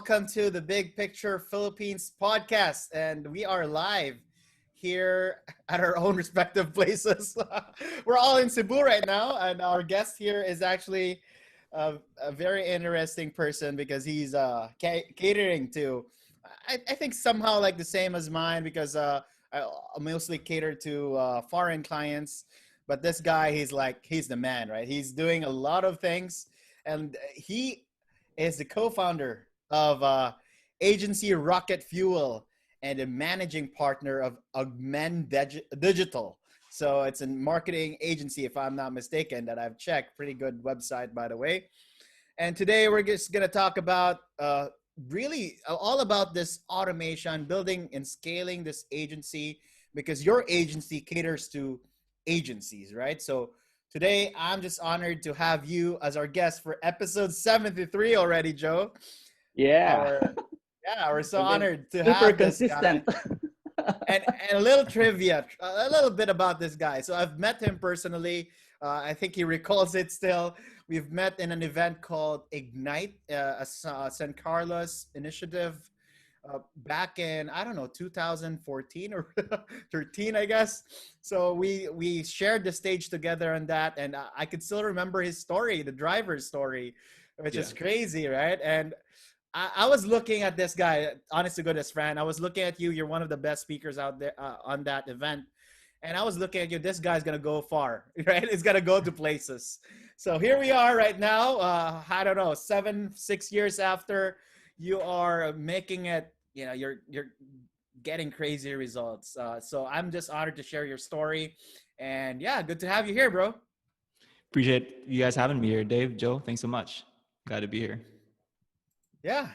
welcome to the Big Picture Philippines podcast. And we are live here at our own respective places. We're all in Cebu right now, and our guest here is actually a very interesting person because he's catering to, I think somehow like the same as mine because I mostly cater to foreign clients. But this guy, he's the man, right? He's doing a lot of things, and he is the co-founder of agency Rocket Fuel and a managing partner of Augmen Digital. So it's a marketing agency, if I'm not mistaken, that I've checked. Pretty good website, by the way. And today we're just going to talk about really all about this automation, building and scaling this agency, because your agency caters to agencies, right? So today I'm just honored to have you as our guest for episode 73 already, Joe. Yeah. We're so honored to super have this consistent. guy. And a little trivia, a little bit about this guy. So I've met him personally. I think he recalls it still. We've met in an event called Ignite, a San Carlos initiative back in, I don't know, 2014 or 13, I guess. So we shared the stage together on that. And I could still remember his story, the driver's story, which is crazy, right? And I was looking at this guy, honest to goodness, Fran. I was looking at you. You're one of the best speakers out there on that event. And I was looking at you. This guy's going to go far, right? It's going to go to places. So here we are right now. I don't know, 6 years after you are making it, you're getting crazy results. So I'm just honored to share your story. And yeah, good to have you here, bro. Appreciate you guys having me here. Dave, Joe, thanks so much. Glad to be here. Yeah.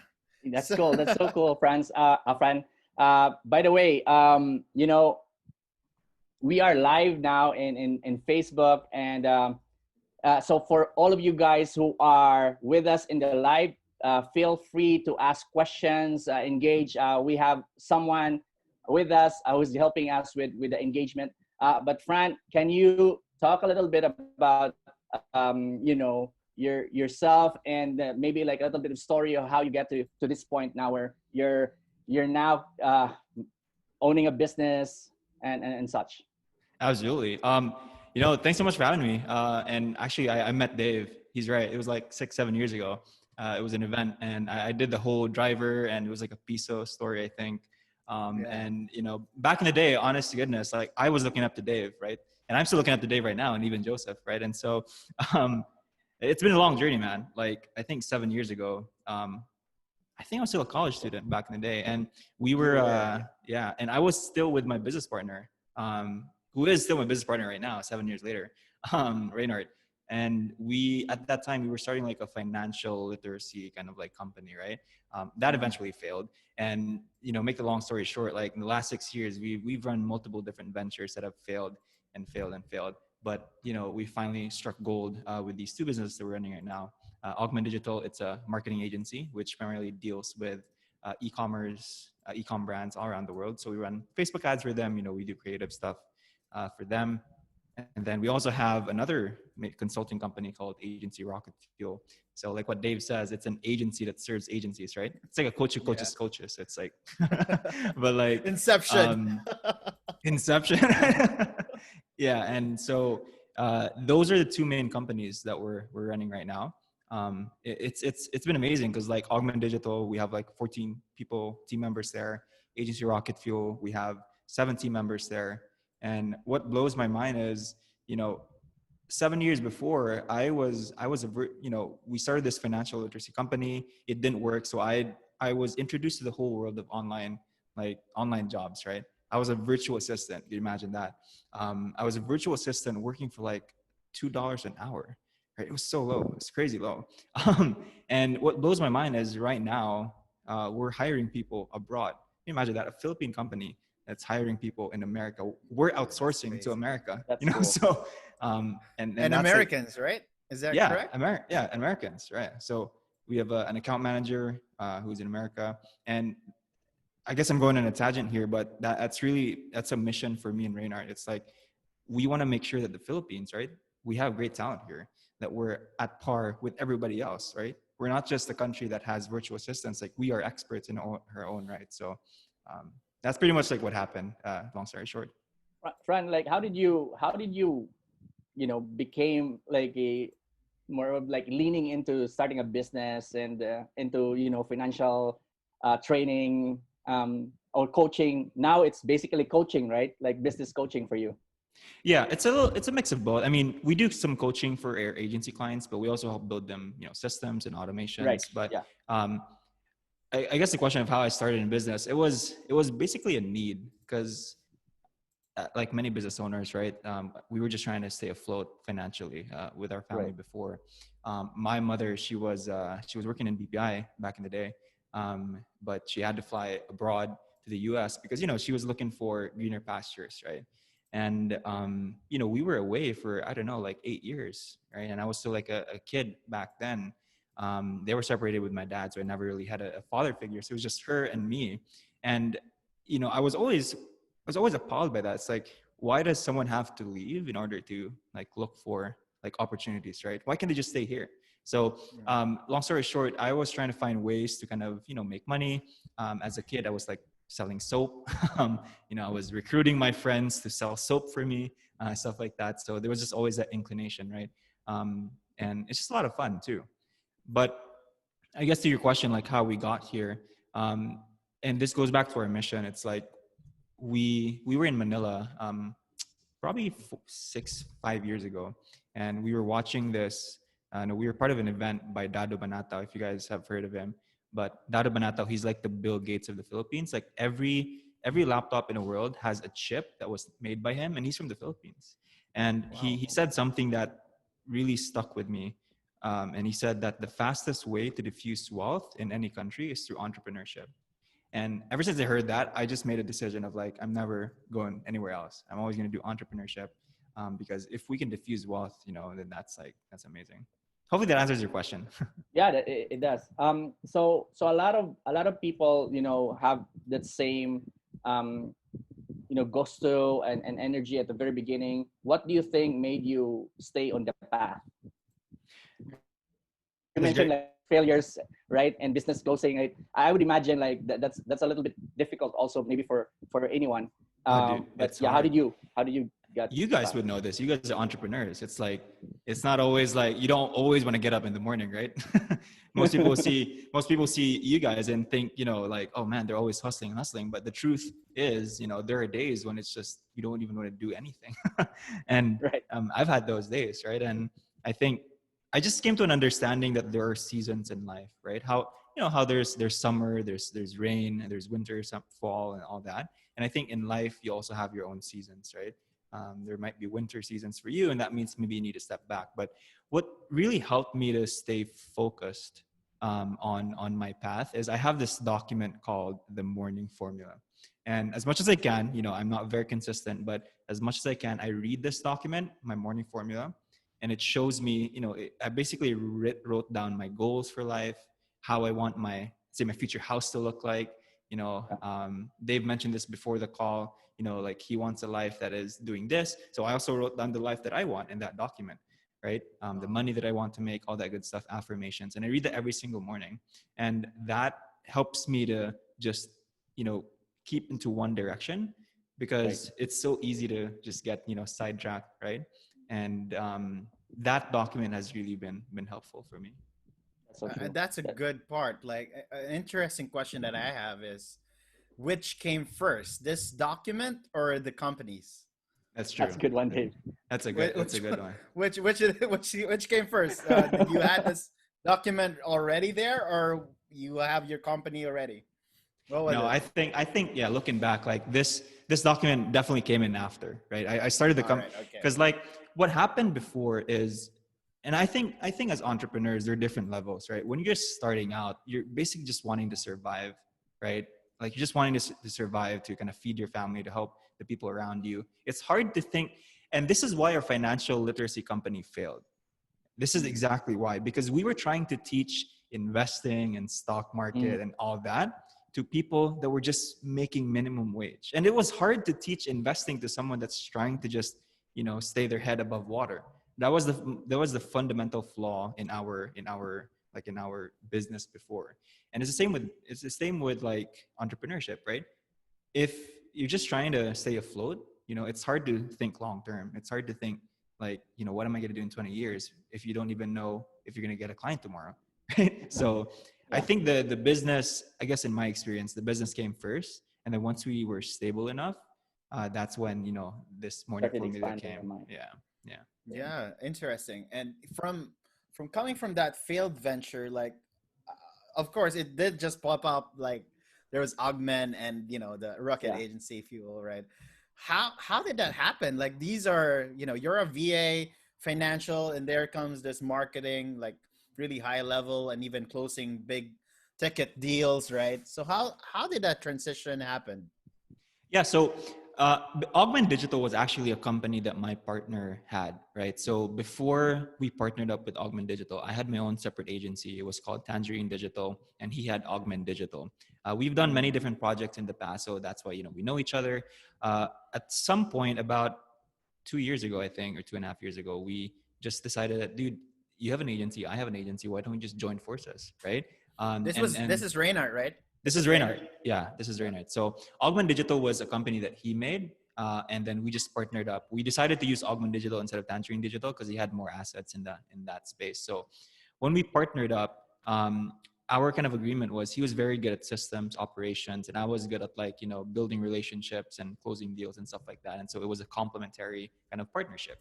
That's cool. That's so cool, Franz. Fran. By the way, we are live now in Facebook. And so for all of you guys who are with us in the live, feel free to ask questions, engage. We have someone with us who's helping us with the engagement. But Fran, can you talk a little bit about, yourself and maybe like a little bit of story of how you get to this point now where you're now owning a business and such. Absolutely. Thanks so much for having me. And actually, I met Dave. He's right. It was like 6-7 years ago. It was an event, and I did the whole driver, and it was like a piso story, I think. And back in the day, honest to goodness, like I was looking up to Dave, right? And I'm still looking up to Dave right now, and even Joseph, right? And so, it's been a long journey, man. Like I think 7 years ago, I think I was still a college student back in the day, and we were, and I was still with my business partner, who is still my business partner right now, 7 years later, Reynard. And at that time, we were starting like a financial literacy kind of like company, right? That eventually failed. And, make the long story short, like in the last 6 years, we've run multiple different ventures that have failed and failed and failed. But, we finally struck gold with these two businesses that we're running right now. Augmen Digital, it's a marketing agency, which primarily deals with e-commerce, e-com brands all around the world. So we run Facebook ads for them. We do creative stuff for them. And then we also have another consulting company called Agency Rocket Fuel. So like what Dave says, it's an agency that serves agencies, right? It's like a coaches. So it's like, but like Inception. Inception. Yeah. And so those are the two main companies that we're running right now. It's been amazing because like Augmen Digital, we have like 14 team members there. Agency Rocket Fuel, we have 7 team members there. And what blows my mind is, 7 years before we started this financial literacy company. It didn't work. So I was introduced to the whole world of online jobs, right? I was a virtual assistant. You imagine that. I was a virtual assistant working for like $2 an hour, right? It was so low. It's crazy low. And what blows my mind is right now, we're hiring people abroad. Can you imagine that? A Philippine company that's hiring people in America. We're outsourcing to America. That's cool. So and Americans, like, right? Is that correct? Americans, right? So we have an account manager who's in America, and I guess I'm going on a tangent here, but that's a mission for me and Reynard. It's like we want to make sure that the Philippines, right? We have great talent here, that we're at par with everybody else, right? we're not just a country that has virtual assistants. Like we are experts in her own right. So that's pretty much like what happened. Long story short. Fran, like how did you became like a more of like leaning into starting a business and into financial training or coaching. Now it's basically coaching, right? Like business coaching for you. Yeah, it's a mix of both. I mean, we do some coaching for our agency clients, but we also help build them, systems and Right. automations. But Yeah. um, I guess the question of how I started in business, it was basically a need because like many business owners, right? We were just trying to stay afloat financially with our family Right. before. My mother, she was working in BPI back in the day, but she had to fly abroad to the U.S. because she was looking for greener pastures, right? And we were away for I don't know like 8 years, right? And I was still like a kid back then. They were separated with my dad, so I never really had a father figure. So it was just her and me, and I was always appalled by that. It's like, why does someone have to leave in order to like look for like opportunities, right? Why can't they just stay here? So, Yeah. long story short, I was trying to find ways to kind of make money. As a kid, I was like selling soap. I was recruiting my friends to sell soap for me, stuff like that. So there was just always that inclination, right? And it's just a lot of fun too. But I guess to your question, like how we got here, um, and this goes back to our mission. It's like we were in Manila probably 5 years ago, and we were watching this. No, we were part of an event by Dado Banatao, if you guys have heard of him. But Dado Banatao, he's like the Bill Gates of the Philippines. Like every laptop in the world has a chip that was made by him, and he's from the Philippines. And he Wow. he said something that really stuck with me. And he said that the fastest way to diffuse wealth in any country is through entrepreneurship. And ever since I heard that, I just made a decision of like, I'm never going anywhere else. I'm always going to do entrepreneurship because if we can diffuse wealth, then that's amazing. Hopefully that answers your question. Yeah, it does. So a lot of people have that same gusto and energy at the very beginning. What do you think made you stay on the path? You That's mentioned great. like failures, right, and business closing. I would imagine like that's a little bit difficult also maybe for anyone. Oh, dude, But it's yeah, how hard. did you get You the guys path? would know this. You guys are entrepreneurs. It's like it's not always like you don't always want to get up in the morning, right? Most people see you guys and think, like, oh man, they're always hustling and hustling. But the truth is, there are days when it's just you don't even want to do anything. And Right. I've had those days, right? And I think I just came to an understanding that there are seasons in life, right? How there's summer, there's rain, there's winter, some fall, and all that. And I think in life you also have your own seasons, right? There might be winter seasons for you, and that means maybe you need to step back. But what really helped me to stay focused on my path is I have this document called the Morning Formula. And as much as I can, I'm not very consistent, but as much as I can, I read this document, my Morning Formula, and it shows me, I basically wrote down my goals for life, how I want my future house to look like. Dave mentioned this before the call, like he wants a life that is doing this. So I also wrote down the life that I want in that document, right? The money that I want to make, all that good stuff, affirmations. And I read that every single morning. And that helps me to just, keep into one direction Right. because it's so easy to just get, sidetracked, right? And that document has really been helpful for me. That's so true. That's a That, good part. Like, an interesting question that I have is, which came first, this document or the companies? That's true. that's a good one, Dave. That's a Which good. That's a good one. which came first? Did you had this document already there, or you have your company already? What was No, it? I think yeah. Looking back, like this document definitely came in after, right? I started the All company right. Okay. because like what happened before is, and I think as entrepreneurs there are different levels, right? When you're just starting out, you're basically just wanting to survive, right? Like you're just wanting to survive, to kind of feed your family, to help the people around you. It's hard to think, and this is why our financial literacy company failed. This is exactly why, because we were trying to teach investing and stock Mm, market and all that to people that were just making minimum wage. And it was hard to teach investing to someone that's trying to just, stay their head above water. That was the fundamental flaw in our like in our business before. And it's the same with like entrepreneurship, right? If you're just trying to stay afloat, it's hard to think long term. It's hard to think like, what am I going to do in 20 years if you don't even know if you're going to get a client tomorrow, right? So I think the business, I guess in my experience, the business came first, and then once we were stable enough, that's when this morning Started formula expanding came. your mind. Yeah, interesting. And from coming from that failed venture, like, of course, it did just pop up. Like, there was Augmen and the Rocket Agency, if you will, right? How did that happen? Like, these are you're a VA, financial, and there comes this marketing, like really high level, and even closing big ticket deals, right? So how did that transition happen? Yeah, so Augmen Digital was actually a company that my partner had, right? So before we partnered up with Augmen Digital, I had my own separate agency. It was called Tangerine Digital, and he had Augmen Digital. We've done many different projects in the past, so that's why we know each other. At some point, about 2 years ago, I think, or 2.5 years ago, we just decided that, dude, you have an agency, I have an agency. Why don't we just join forces, right? This is Reynard, right? This is Reynard. Yeah, this is Reynard. So Augmen Digital was a company that he made, and then we just partnered up. We decided to use Augmen Digital instead of Tangerine Digital because he had more assets in that space. So when we partnered up, our kind of agreement was he was very good at systems, operations, and I was good at building relationships and closing deals and stuff like that. And so it was a complementary kind of partnership.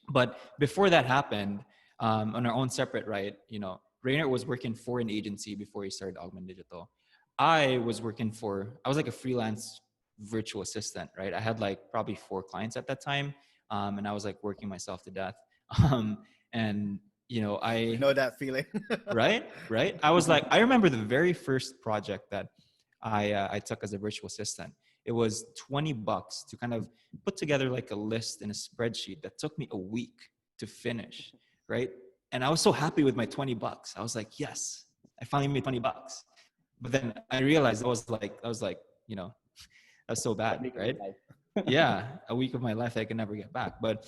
But before that happened, on our own separate, right, Reynard was working for an agency before he started Augmen Digital. I was like a freelance virtual assistant, right? I had like probably 4 clients at that time. And I was like working myself to death. And I know that feeling. right. I was like, I remember the very first project that I took as a virtual assistant. It was $20 to kind of put together like a list in a spreadsheet that took me a week to finish, right? And I was so happy with my $20. I was like, yes, I finally made $20. But then I realized that was so bad, right? Yeah, a week of my life that I could never get back. But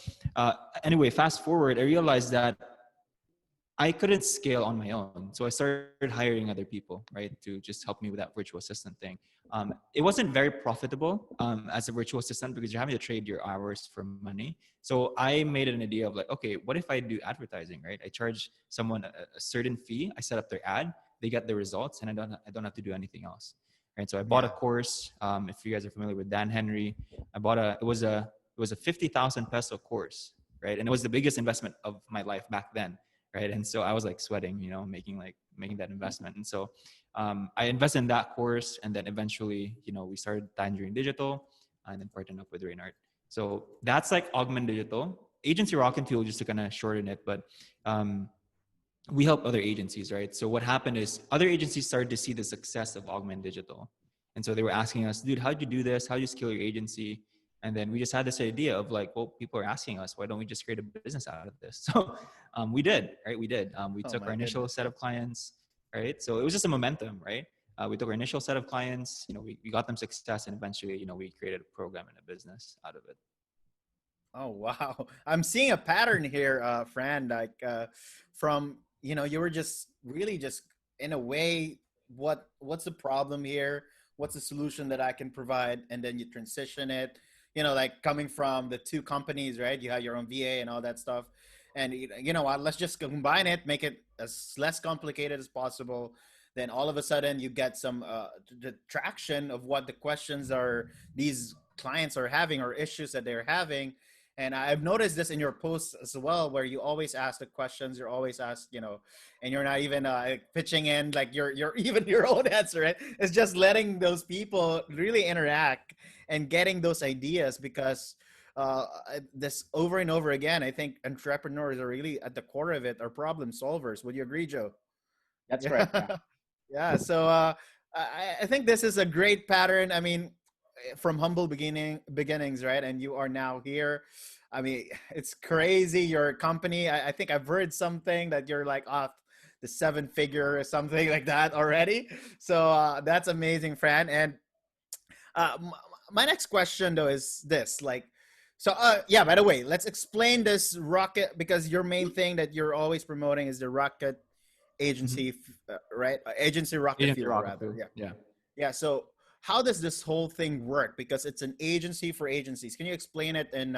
anyway, fast forward, I realized that I couldn't scale on my own. So I started hiring other people, right, to just help me with that virtual assistant thing. It wasn't very profitable as a virtual assistant because you're having to trade your hours for money. So I made an idea of like, okay, what if I do advertising, right? I charge someone a certain fee. I set up their ad. They get the results, and I don't have to do anything else, right? So I bought a course. If you guys are familiar with Dan Henry, it was a 50,000 peso course, right? And it was the biggest investment of my life back then, right? And so I was like sweating, making that investment. And so I invested in that course, and then eventually, we started Tangerine Digital, and then partnered up with Reynard. So that's like Augmen Digital. Agency Rocket Tool, just to kind of shorten it, but we help other agencies, right? So what happened is other agencies started to see the success of Augmen Digital. And so they were asking us, dude, how'd you do this? How'd you scale your agency? And then we just had this idea of like, well, people are asking us, why don't we just create a business out of this? So we did, right? We did. We took our initial set of clients, right? So it was just a momentum, right? We took our initial set of clients, we got them success, and eventually, we created a program and a business out of it. Oh, wow. I'm seeing a pattern here, Fran, like from, you were just really just in a way, what's the problem here? What's the solution that I can provide? And then you transition it, like coming from the 2 companies, right? You have your own VA and all that stuff. And you know what, let's just combine it, make it as less complicated as possible. Then all of a sudden you get some the traction of what the questions are these clients are having or issues that they're having. And I've noticed this in your posts as well, where you always ask the questions, you're always asked, and you're not even pitching in like you're even your own answer, right? It's just letting those people really interact and getting those ideas, because this over and over again, I think entrepreneurs are really at the core of it, are problem solvers. Would you agree, Joe? That's correct. Yeah. Yeah. So I think this is a great pattern. I mean, from humble beginnings, right? And you are now here. I mean, it's crazy. Your company, I think I've heard something that you're like off the 7-figure or something like that already. So that's amazing, Fran. And my next question though is this, like, so yeah, by the way, let's explain this Rocket, because your main thing that you're always promoting is the Rocket agency, right? Agency rocket Agency fuel, rocket rather. fuel. Yeah. Yeah. Yeah. So how does this whole thing work? Because it's an agency for agencies. Can you explain it in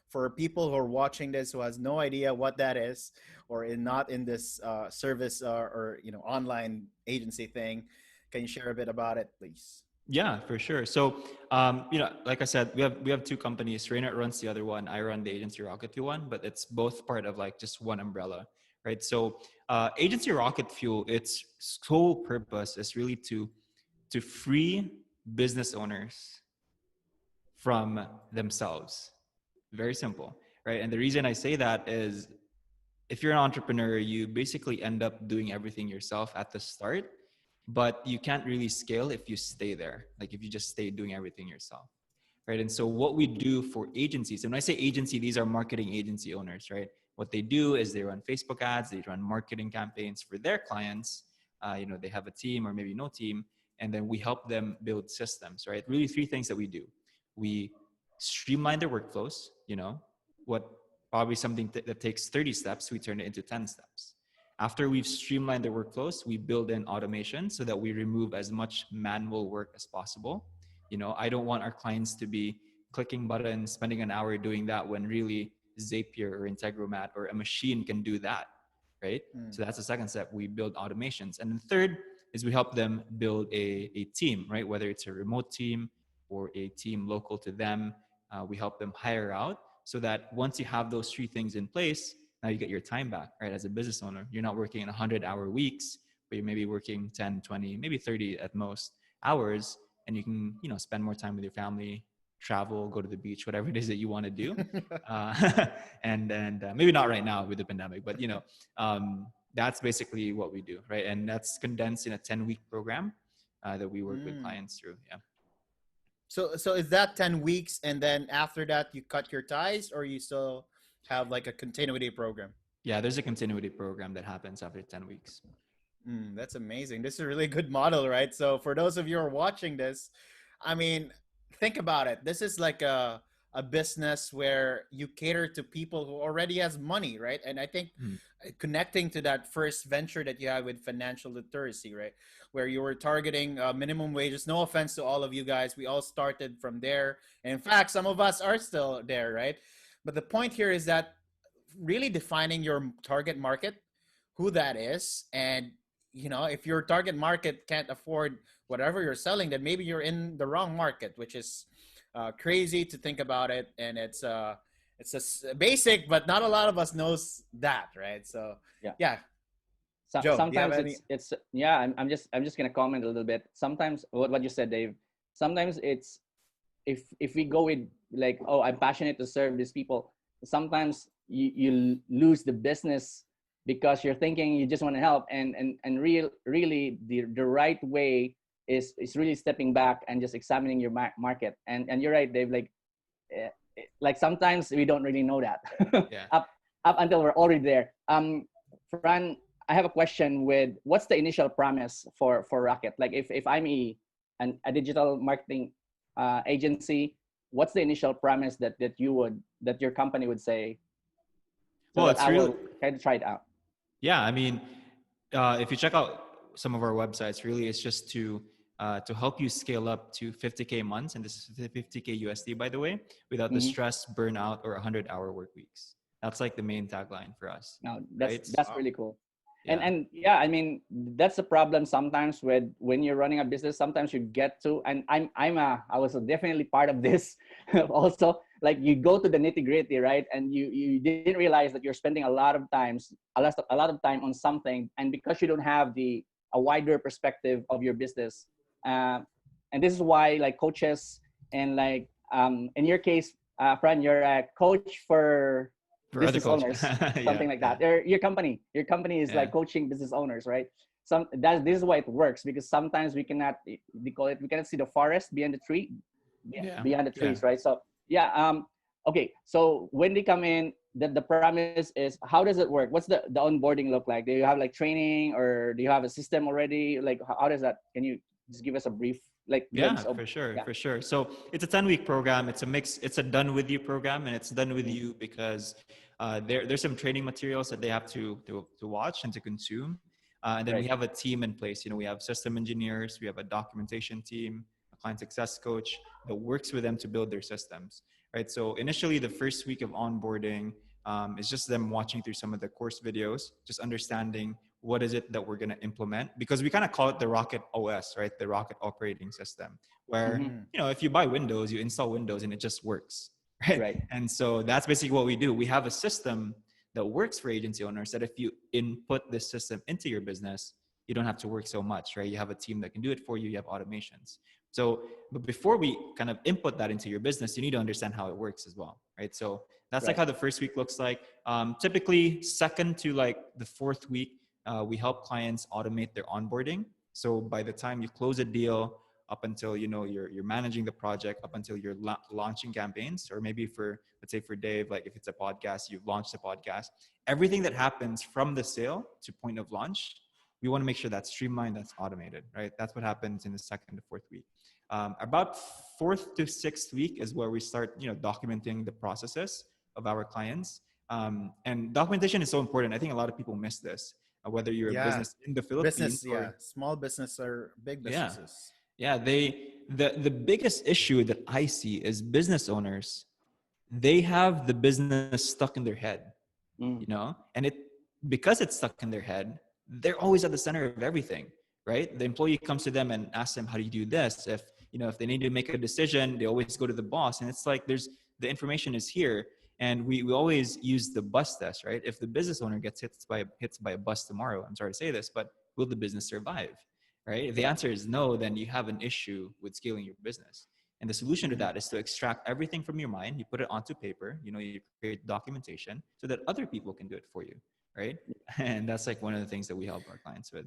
for people who are watching this who has no idea what that is, or not in this service or online agency thing? Can you share a bit about it, please? Yeah, for sure. So, like I said, we have two companies. Raynard runs the other one. I run the agency Rocket Fuel one, but it's both part of like just one umbrella, right? So, agency Rocket Fuel, its sole purpose is really to free business owners from themselves. Very simple, right? And the reason I say that is if you're an entrepreneur, you basically end up doing everything yourself at the start, but you can't really scale if you stay there. Like if you just stay doing everything yourself, right? And so what we do for agencies, and when I say agency, these are marketing agency owners, right? What they do is they run Facebook ads, they run marketing campaigns for their clients. They have a team or maybe no team, and then we help them build systems, right? Really, three things that we do: we streamline their workflows. What probably something that takes 30 steps, we turn it into 10 steps. After we've streamlined their workflows, we build in automation so that we remove as much manual work as possible. I don't want our clients to be clicking buttons, spending an hour doing that when really Zapier or Integromat or a machine can do that, right? So that's the second step. We build automations. And the third is we help them build a team, right? Whether it's a remote team or a team local to them, we help them hire out so that once you have those three things in place, now you get your time back, right? As a business owner, you're not working in 100-hour weeks, but you're maybe working 10, 20, maybe 30 at most hours, and you can, spend more time with your family, travel, go to the beach, whatever it is that you want to do. And maybe not right now with the pandemic, but that's basically what we do, right? And that's condensed in a 10-week program that we work with clients through. Yeah. So is that 10 weeks, and then after that you cut your ties, or you still have like a continuity program? Yeah, there's a continuity program that happens after 10 weeks. That's amazing. This is a really good model, right? So for those of you who are watching this, I mean, think about it. This is like a business where you cater to people who already has money, right? And I think connecting to that first venture that you had with financial literacy, right? Where you were targeting minimum wages. No offense to all of you guys. We all started from there. And in fact, some of us are still there, right? But the point here is that really defining your target market, who that is, and if your target market can't afford whatever you're selling, then maybe you're in the wrong market, which is crazy to think about it. And it's a basic, but not a lot of us knows that, right? So yeah. Joe, Sometimes it's yeah. I'm just gonna comment a little bit. Sometimes what you said, Dave. Sometimes it's if we go with like, oh, I'm passionate to serve these people. Sometimes you lose the business because you're thinking you just want to help, and really the right way is really stepping back and just examining your market. And you're right, Dave. Like sometimes we don't really know that up until we're already there. Fran, I have a question with what's the initial promise for Rocket? Like if I'm a digital marketing agency, what's the initial promise that your company would say? So Well, I will kind of try it out. Yeah, I mean, if you check out some of our websites, really, it's just to help you scale up to 50K months, and this is 50K USD, by the way, without the stress, burnout, or 100-hour work weeks. That's like the main tagline for us. No, that's really cool. Yeah. And yeah, I mean, that's the problem sometimes when you're running a business. Sometimes you get to, and I was definitely part of this also. Like you go to the nitty gritty, right? And you didn't realize that you're spending a lot of time on something, and because you don't have a wider perspective of your business, and this is why like coaches and like in your case, Fran, you're a coach for business owners, something like that. Your company is like coaching business owners, right? This is why it works, because sometimes we cannot see the forest beyond the trees, right? So okay, so when they come in, the premise is, how does it work? What's the onboarding look like? Do you have like training, or do you have a system already? Like how does that, can you just give us a brief for sure. So it's a 10-week program. It's a mix. It's a done with you program, and it's done with you because there's some training materials that they have to watch and to consume. And then we Right. have a team in place. We have system engineers, we have a documentation team, a client success coach that works with them to build their systems, right? So initially, the first week of onboarding is just them watching through some of the course videos, just understanding what is it that we're going to implement, because we kind of call it the Rocket OS, right? The Rocket operating system, where, Mm-hmm. if you buy Windows, you install Windows and it just works, right? Right. And so that's basically what we do. We have a system that works for agency owners, that if you input this system into your business, you don't have to work so much, right? You have a team that can do it for you. You have automations. So, but before we kind of input that into your business, you need to understand how it works as well, right? So that's like Right. how the first week looks like. Typically, second to like the fourth week, we help clients automate their onboarding. So by the time you close a deal, up until you're managing the project, up until you're launching campaigns, or maybe for, let's say for Dave, like if it's a podcast, you've launched a podcast, everything that happens from the sale to point of launch, we want to make sure that's streamlined, that's automated, right? That's what happens in the second to fourth week. About fourth to sixth week is where we start documenting the processes of our clients. And documentation is so important. I think a lot of people miss this, whether you're a Yeah. business in the Philippines Business, yeah. or Small business or big yeah. businesses. Yeah, the biggest issue that I see is business owners, they have the business stuck in their head, Mm. and because it's stuck in their head, they're always at the center of everything, right? The employee comes to them and asks them, how do you do this? If they need to make a decision, they always go to the boss, and it's like the information is here. And we always use the bus test, right? If the business owner gets hit by a bus tomorrow, I'm sorry to say this, but will the business survive? Right? If the answer is no, then you have an issue with scaling your business. And the solution to that is to extract everything from your mind, you put it onto paper, you create documentation so that other people can do it for you, right? And that's like one of the things that we help our clients with.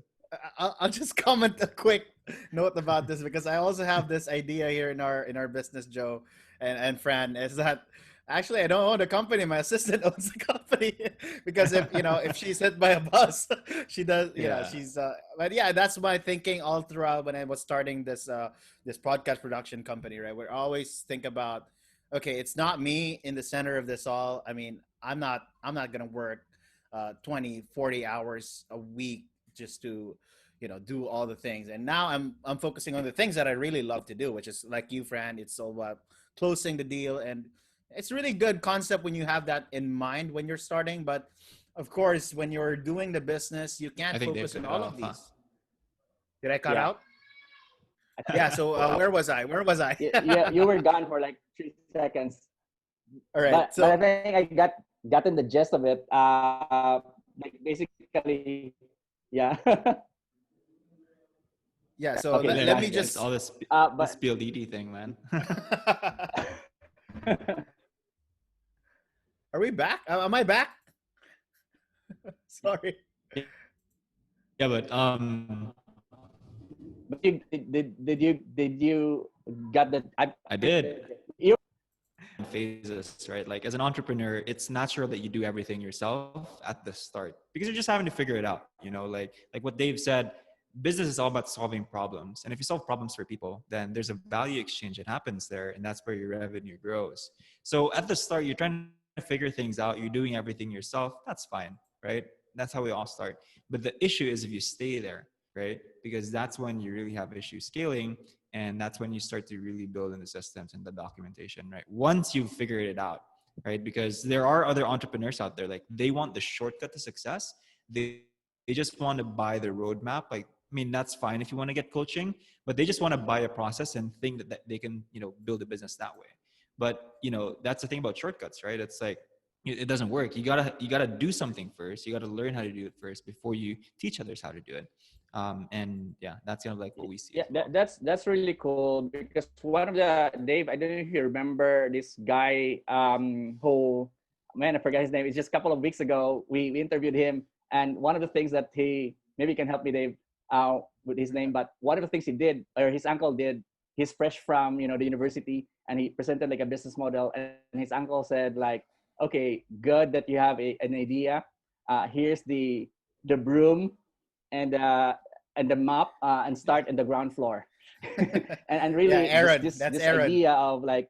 I'll just comment a quick note about this, because I also have this idea here in our business, Joe and Fran, is that actually I don't own the company. My assistant owns the company, because if she's hit by a bus, she does. Yeah. She's. But yeah, that's my thinking all throughout when I was starting this this podcast production company. Right, we always think about, okay, it's not me in the center of this all. I mean, I'm not gonna work 20, 40 hours a week just to do all the things. And now I'm focusing on the things that I really love to do, which is like you, Fran. It's all about closing the deal, and it's really good concept when you have that in mind when you're starting. But of course, when you're doing the business, you can't I think focus Dave on cut all off, of huh? these. Did I cut Yeah. out? Yeah. So where was I? You were gone for like 3 seconds. All right. But So I think I gotten the gist of it. Like basically, yeah. yeah. So Okay, let me yeah, just. all this But spill DD thing, man. Are we back? Am I back? Sorry. Yeah, but but did you got the I did. You Phases, right? Like as an entrepreneur, it's natural that you do everything yourself at the start, because you're just having to figure it out. Like what Dave said, business is all about solving problems. And if you solve problems for people, then there's a value exchange that happens there, and that's where your revenue grows. So at the start, you're trying to figure things out, you're doing everything yourself. That's fine, right? That's how we all start. But the issue is if you stay there, right? Because that's when you really have issues scaling. And that's when you start to really build in the systems and the documentation, right? Once you've figured it out, right? Because there are other entrepreneurs out there, like they want the shortcut to success. They just want to buy the roadmap. Like, I mean, that's fine if you want to get coaching, but they just want to buy a process and think that they can, build a business that way. But, that's the thing about shortcuts, right? It's like, it doesn't work. You gotta do something first. You gotta learn how to do it first before you teach others how to do it. And yeah, that's kind of like what we see. Yeah, that's really cool, because one of the Dave, I don't know if you remember this guy who, man, I forgot his name. It's just a couple of weeks ago we interviewed him, and one of the things that he, maybe you can help me, Dave, with his name, but one of the things he did, or his uncle did, he's fresh from the university, and he presented like a business model, and his uncle said like, okay, good that you have an idea. Here's the broom and the map, and start in the ground floor. and really, Yeah, Aaron, this that's Aaron. idea of like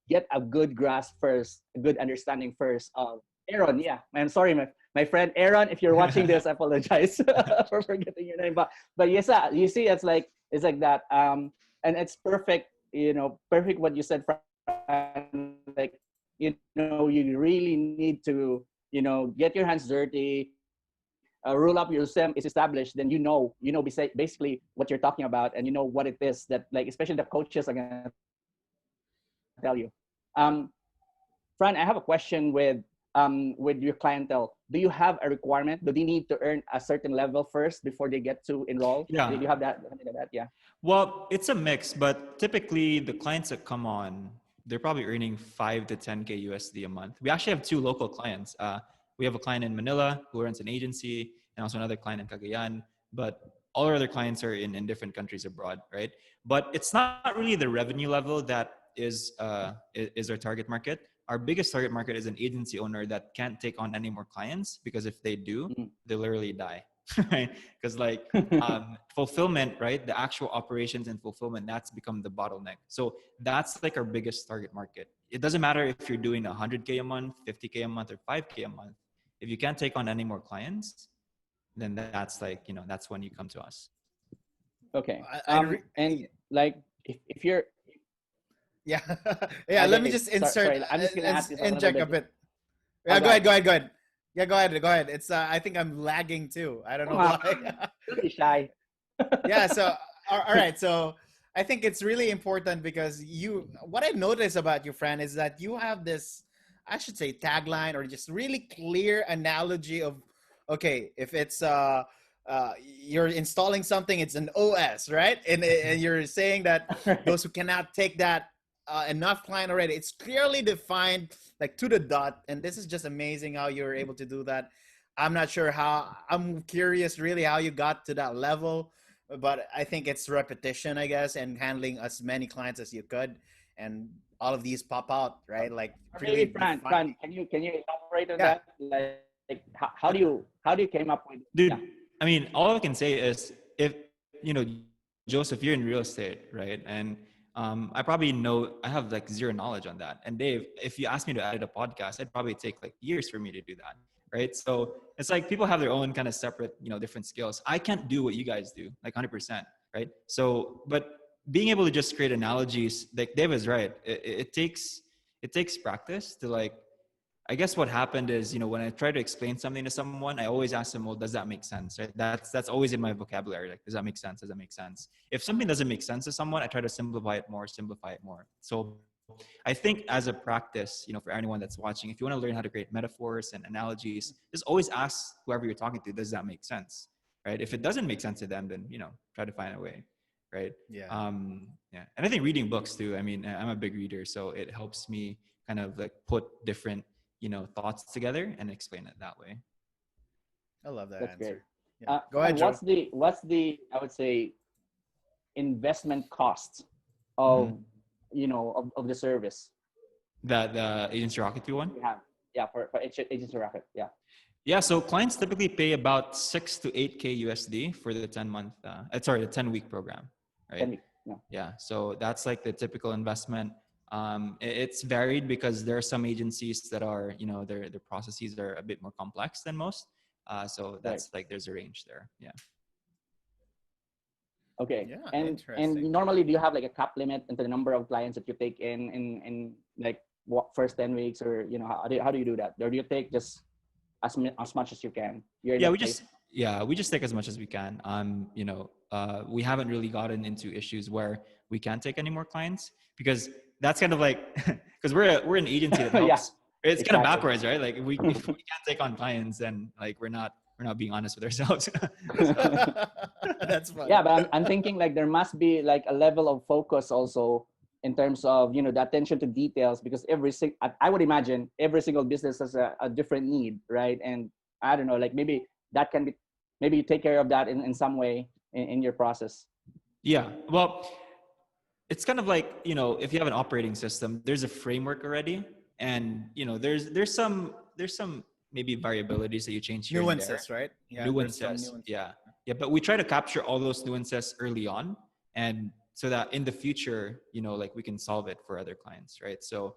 get a good grasp first, a good understanding first of Aaron. Yeah, I'm sorry, my friend Aaron, if you're watching this, I apologize for forgetting your name. But yes, you see, it's like that. And it's perfect. You know, perfect what you said, Fran. Like, you know, you really need to, you know, get your hands dirty, rule up your SIM is established, then basically what you're talking about, and you know what it is that, like, especially the coaches are gonna tell you. Fran, I have a question with your clientele. Do you have a requirement? Do they need to earn a certain level first before they get to enroll? Do Yeah. you have that? Something like that? Yeah. Well, it's a mix, but typically the clients that come on, they're probably earning 5 to 10K USD a month. We actually have two local clients. We have a client in Manila who runs an agency, and also another client in Cagayan. But all our other clients are in different countries abroad, right? But it's not really the revenue level that is our target market. Our biggest target market is an agency owner that can't take on any more clients, because if they do, they literally die. Right? Because like fulfillment, right? The actual operations and fulfillment, that's become the bottleneck. So that's like our biggest target market. It doesn't matter if you're doing 100K a month, 50K a month, or 5K a month. If you can't take on any more clients, then that's like, that's when you come to us. Okay. I And like, if you're yeah. Yeah, let me okay, just insert sorry, I'm just gonna ask this a little inject a bit. bit. Yeah, Oh, go ahead, go ahead, go ahead. Yeah, go ahead. It's I think I'm lagging too. I don't know Come why. on, don't be shy. Yeah, so all right, so I think it's really important because what I've noticed about you, Fran, is that you have this, I should say, tagline or just really clear analogy of, okay, if it's you're installing something, it's an OS, right? And you're saying that Right. those who cannot take that enough client already, it's clearly defined, like to the dot. And this is just amazing how you're able to do that. I'm not sure how. I'm curious, really, how you got to that level, but I think it's repetition, I guess, and handling as many clients as you could, and all of these pop out, right? Like Or really maybe Fran, defining. can you elaborate on Yeah. that? Like, how do you came up with? Yeah. Dude, I mean, all I can say is, if Joseph, you're in real estate, right? And I probably know, I have like zero knowledge on that. And Dave, if you asked me to edit a podcast, it'd probably take like years for me to do that, right? So it's like people have their own kind of separate, different skills. I can't do what you guys do, like 100%, right? So, but being able to just create analogies, like Dave is right. It takes practice to, like, I guess what happened is, when I try to explain something to someone, I always ask them, well, does that make sense? Right? That's always in my vocabulary. Like, does that make sense? Does that make sense? If something doesn't make sense to someone, I try to simplify it more. So I think as a practice, for anyone that's watching, if you want to learn how to create metaphors and analogies, just always ask whoever you're talking to, does that make sense? Right? If it doesn't make sense to them, then, try to find a way. Right. Yeah. Yeah. And I think reading books too. I mean, I'm a big reader, so it helps me kind of like put different thoughts together and explain it that way. I love that That's great. answer. Yeah. Go And ahead, Joe. what's the I would say investment cost of of the service That the agency rocket fee one? we have? Yeah, for agency rocket. Yeah. Yeah, so clients typically pay about 6 to 8K USD for the 10-week program, right? 10 weeks. Yeah. Yeah, so that's like the typical investment. It's varied because there are some agencies that are, their processes are a bit more complex than most. So that's like, there's a range there. Yeah. Okay. Yeah, And interesting. normally, do you have like a cap limit into the number of clients that you take in like what first 10 weeks, or how do you do that? Or do you take just as much as you can? You're in Yeah, that we place. just take as much as we can. We haven't really gotten into issues where we can't take any more clients, because that's kind of like, because we're an agency that Yeah, helps. It's kind of exactly. backwards, right? Like, if we can't take on clients, then like we're not being honest with ourselves. That's fun. Yeah, but I'm thinking like there must be like a level of focus also in terms of the attention to details, because I would imagine every single business has a different need, right? And I don't know, like maybe that can be, maybe you take care of that in some way in your process. Yeah. Well, it's kind of like, if you have an operating system, there's a framework already, and there's some maybe variabilities that you change here and there. Nuances, right? Yeah, there's some Nuances. nuances. Yeah, but we try to capture all those nuances early on, and so that in the future, like, we can solve it for other clients, right? So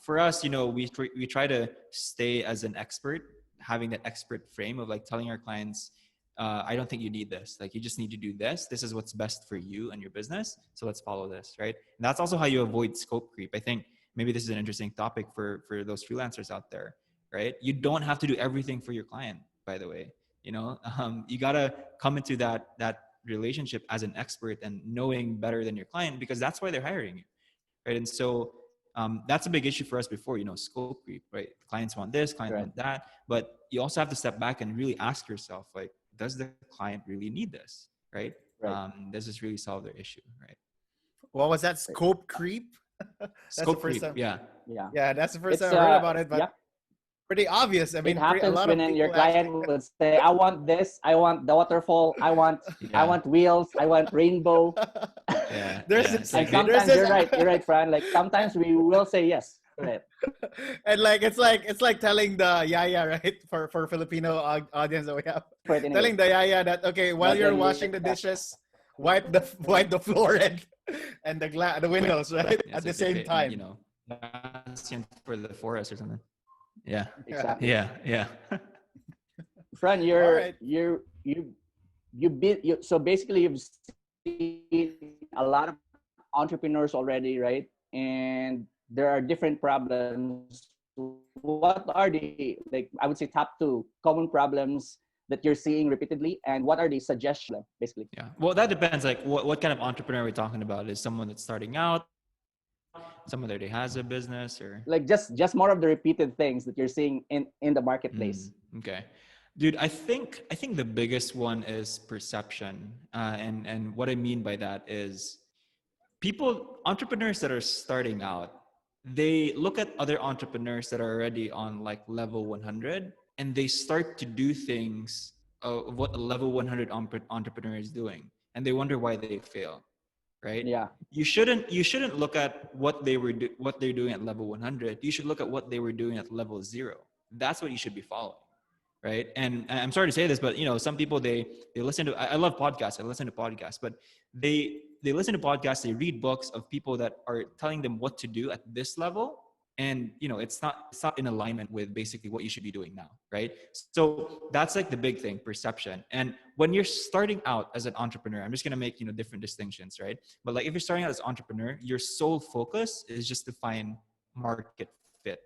for us, we try to stay as an expert having that expert frame of like telling our clients, I don't think you need this. Like you just need to do this. This is what's best for you and your business. So let's follow this, right? And that's also how you avoid scope creep. I think maybe this is an interesting topic for those freelancers out there, right? You don't have to do everything for your client, by the way. You know, you gotta come into that relationship as an expert and knowing better than your client, because that's why they're hiring you, right? And so that's a big issue for us before, you know, scope creep, right? Clients want this, clients want that, but you also have to step back and really ask yourself, like, does the client really need this, right? Does this really solve their issue, right? What was that? Scope creep? That's Scope the first creep, time. Yeah. That's the first time I heard about it, but pretty obvious. I mean, it happens a lot when of your people client would say, I want this, I want the waterfall, I want wheels, I want rainbow. There's And sometimes you're right, Fran. Like sometimes we will say yes. Right. And like it's like telling the yaya, right? For Filipino audience that we have, telling the yaya that, okay, while you're washing the dishes, wipe the floor and the windows, right? At the same time. You know, for the forest or something. Yeah. Exactly. Yeah. Fran, so basically you've seen a lot of entrepreneurs already, right? And there are different problems. What are the, like, I would say top 2 common problems that you're seeing repeatedly, and what are the suggestions basically? Yeah. Well, that depends. Like what kind of entrepreneur we're talking about. Is someone that's starting out, someone that already has a business, or like just more of the repeated things that you're seeing in the marketplace? Okay. Dude, I think the biggest one is perception. And what I mean by that is entrepreneurs that are starting out, they look at other entrepreneurs that are already on like level 100, and they start to do things of what a level 100 entrepreneur is doing, and they wonder why they fail, right? Yeah. You shouldn't look at what they're doing at level 100. You should look at what they were doing at level 0. That's what you should be following, right? And I'm sorry to say this, but you know, some people they listen to, I love podcasts. I listen to podcasts, but they listen to podcasts, they read books of people that are telling them what to do at this level. And you know, it's not in alignment with basically what you should be doing now, right? So that's like the big thing, perception. And when you're starting out as an entrepreneur, I'm just gonna make, you know, different distinctions, right? But like if you're starting out as an entrepreneur, your sole focus is just to find market fit.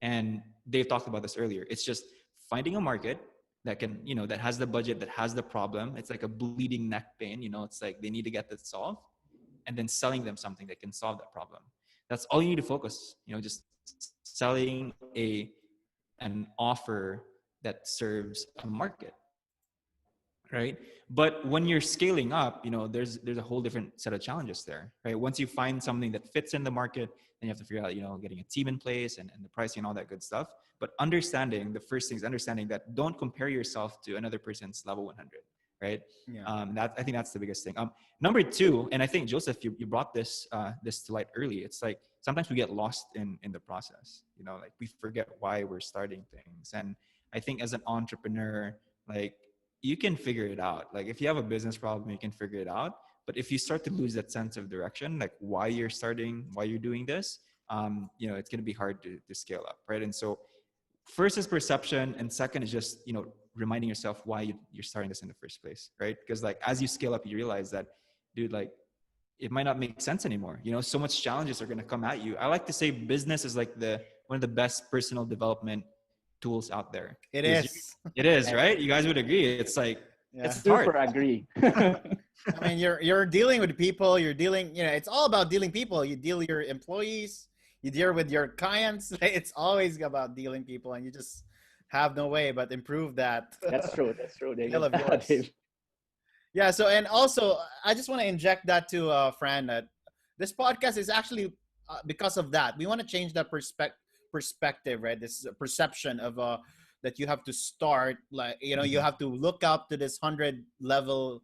And Dave talked about this earlier. It's just finding a market that can, you know, that has the budget, that has the problem. It's like a bleeding neck pain, you know, it's like they need to get that solved, and then selling them something that can solve that problem. That's all you need to focus, you know, just selling an offer that serves a market, right? But when you're scaling up, you know, there's a whole different set of challenges there, right? Once you find something that fits in the market, then you have to figure out, you know, getting a team in place and the pricing and all that good stuff. But the first thing is understanding that don't compare yourself to another person's level 100, right? Yeah. I think that's the biggest thing. Number 2, and I think Joseph, you brought this to light early. It's like sometimes we get lost in the process. You know, like we forget why we're starting things. And I think as an entrepreneur, like you can figure it out. Like if you have a business problem, you can figure it out. But if you start to lose that sense of direction, like why you're starting, why you're doing this, you know, it's going to be hard to scale up, right? And so first is perception, and second is just, you know, reminding yourself why you're starting this in the first place, right? Because like as you scale up, you realize that, dude, like it might not make sense anymore. You know, so much challenges are going to come at you. I like to say business is like one of the best personal development tools out there. It is. It is, right? You guys would agree. It's like, it's super hard. Agree. I mean, you're dealing with people, you know, it's all about dealing people. You deal with your employees, you deal with your clients. It's always about dealing people, and you just have no way but improve that. That's true. skill of yours. Yeah. So, and also, I just want to inject that to Fran, that this podcast is actually because of that. We want to change that perspective, right? This perception of that you have to start, like, you know, you have to look up to this 100 level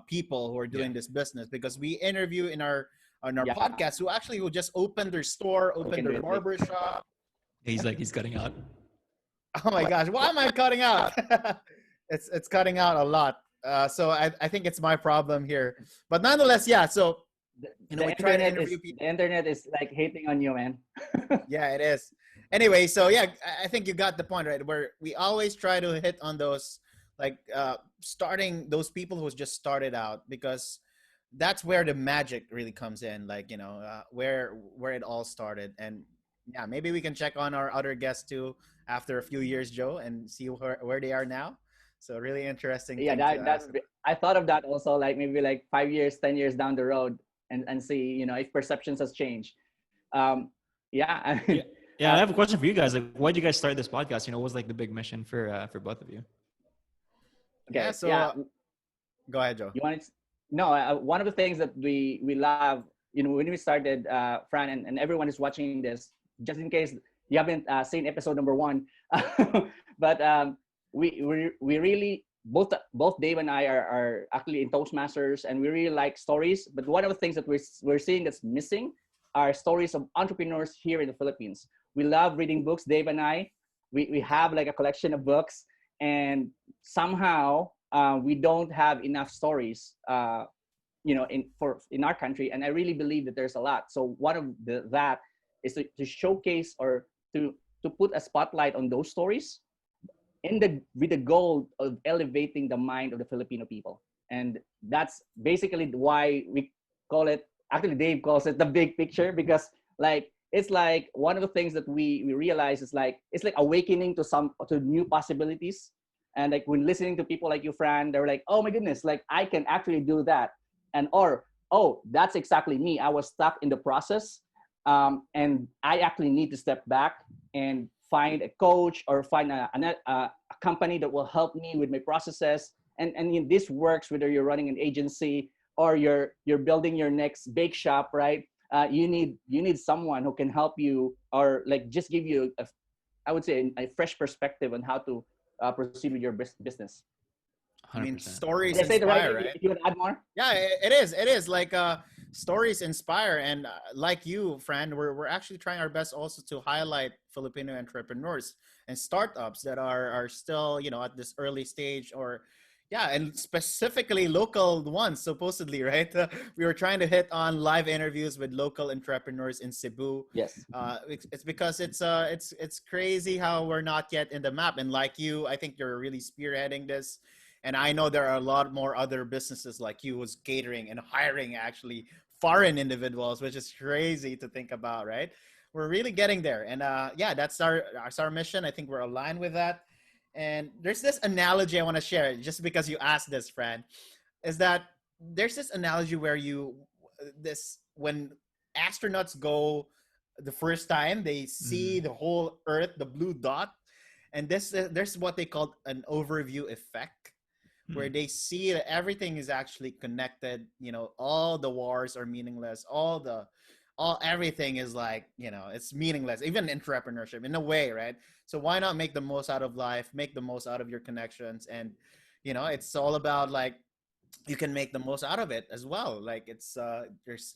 people who are doing this business, because we interview in our podcast who just opened their store, opened their barber shop. He's cutting out. Oh my gosh, why am I cutting out? It's cutting out a lot. So I think it's my problem here. But nonetheless, yeah. So the internet is like hating on you, man. Yeah, it is. Anyway, so yeah, I think you got the point, right? Where we always try to hit on those, like, starting those people who just started out, because that's where the magic really comes in, like, where it all started. And yeah, maybe we can check on our other guests too after a few years, Joe, and see where they are now. So really interesting Yeah, thing to that ask. I thought of that also, like maybe like 5 years, 10 years down the road, and see, if perceptions has changed. Um, yeah, I Yeah. mean, Yeah, I have a question for you guys. Like, why did you guys start this podcast? What was like the big mission for both of you? Yeah, okay, so yeah. go ahead, Joe. You want to? No, one of the things that we love, when we started, Fran, and everyone is watching this, just in case you haven't seen episode number one, but we really, both Dave and I are actually in Toastmasters, and we really like stories. But one of the things that we're seeing that's missing are stories of entrepreneurs here in the Philippines. We love reading books, Dave and I. We have like a collection of books, and somehow we don't have enough stories, in our country. And I really believe that there's a lot. So one of that is to showcase, or to put a spotlight on those stories, with the goal of elevating the mind of the Filipino people. And that's basically why we call it, actually Dave calls it the big picture, because like it's like one of the things that we realize is like, it's like awakening to new possibilities. And like when listening to people like you, Fran, they're like, oh my goodness, like I can actually do that. And or, oh, that's exactly me. I was stuck in the process. And I actually need to step back and find a coach, or find a company that will help me with my processes. And this works whether you're running an agency or you're building your next bake shop, right? You need someone who can help you, or like just give you I would say a fresh perspective on how to proceed with your business. I mean, 100%. stories Did I say the right inspire, thing? right? If you would add more. Yeah, it is. It is like, stories inspire, and like you, Fran, we're actually trying our best also to highlight Filipino entrepreneurs and startups that are still, at this early stage, or yeah, and specifically local ones, supposedly, right? We were trying to hit on live interviews with local entrepreneurs in Cebu. Yes. It's because it's crazy how we're not yet in the map. And like you, I think you're really spearheading this. And I know there are a lot more other businesses like you who's catering and hiring actually foreign individuals, which is crazy to think about, right? We're really getting there. And yeah, that's our mission. I think we're aligned with that. And there's this analogy I want to share, just because you asked this, Fran, is that there's this analogy where when astronauts go the first time, they see the whole Earth, the blue dot, and there's what they call an overview effect, where they see that everything is actually connected. All the wars are meaningless. Everything is like, it's meaningless. Even entrepreneurship, in a way, right? So why not make the most out of life, make the most out of your connections, and it's all about like, you can make the most out of it as well. Like it's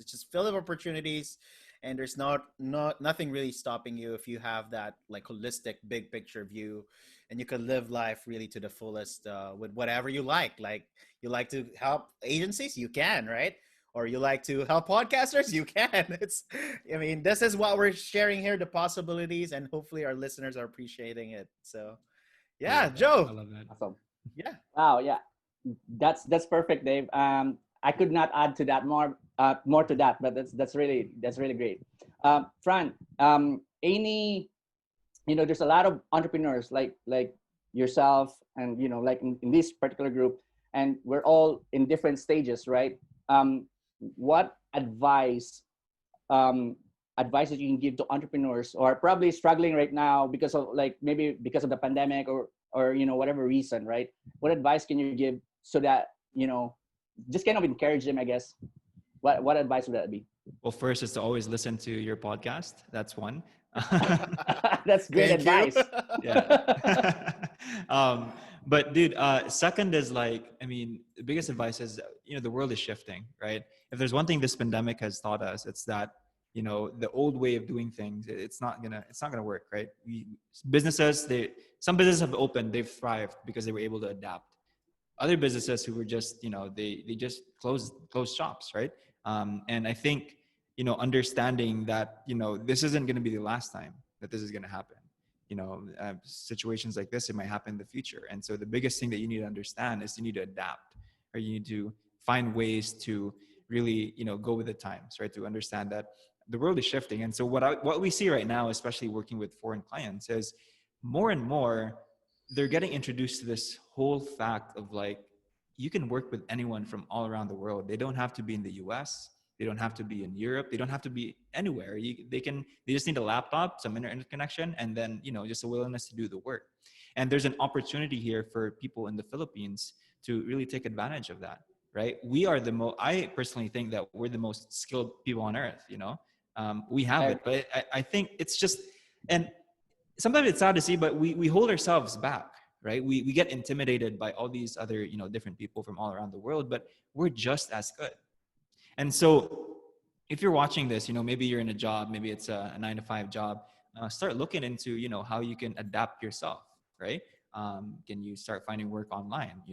just full of opportunities, and there's nothing really stopping you if you have that like holistic big picture view, and you can live life really to the fullest, with whatever you like. Like, you like to help agencies, you can, right? Or you like to help podcasters, you can. This is what we're sharing here, the possibilities, and hopefully our listeners are appreciating it. So yeah, I Joe. love that. Awesome. Yeah. Wow. Yeah. That's perfect, Dave. I could not add to that more to that, but that's really great. Fran, any, there's a lot of entrepreneurs like yourself, and like in this particular group, and we're all in different stages, right? What advice that you can give to entrepreneurs, or probably struggling right now because of, like, maybe because of the pandemic, or whatever reason, right? What advice can you give, so that just kind of encourage them, I guess? What advice would that be? Well, first is to always listen to your podcast. That's one. That's great Thank advice. you. Yeah. But dude, second is like, the biggest advice is, the world is shifting, right? If there's one thing this pandemic has taught us, it's that, the old way of doing things, it's not gonna work, right? Some businesses have opened, they've thrived because they were able to adapt. Other businesses who were just, they just closed shops, right? And I think, understanding that, this isn't going to be the last time. that this is going to happen. Situations like this, it might happen in the future. And so the biggest thing that you need to understand is you need to adapt, or you need to find ways to really, go with the times, right? To understand that the world is shifting. And so what we see right now, especially working with foreign clients, is more and more they're getting introduced to this whole fact of like, you can work with anyone from all around the world. They don't have to be in the US. They don't have to be in Europe. They don't have to be anywhere. They just need a laptop, some internet connection, and then, just a willingness to do the work. And there's an opportunity here for people in the Philippines to really take advantage of that, right? We are I personally think that we're the most skilled people on earth, we have it, but I think it's just, and sometimes it's sad to see, but we hold ourselves back, right? We get intimidated by all these other, different people from all around the world, but we're just as good. And so if you're watching this, maybe you're in a job, maybe it's a 9-to-5 job, start looking into, how you can adapt yourself, right? Can you start finding work online,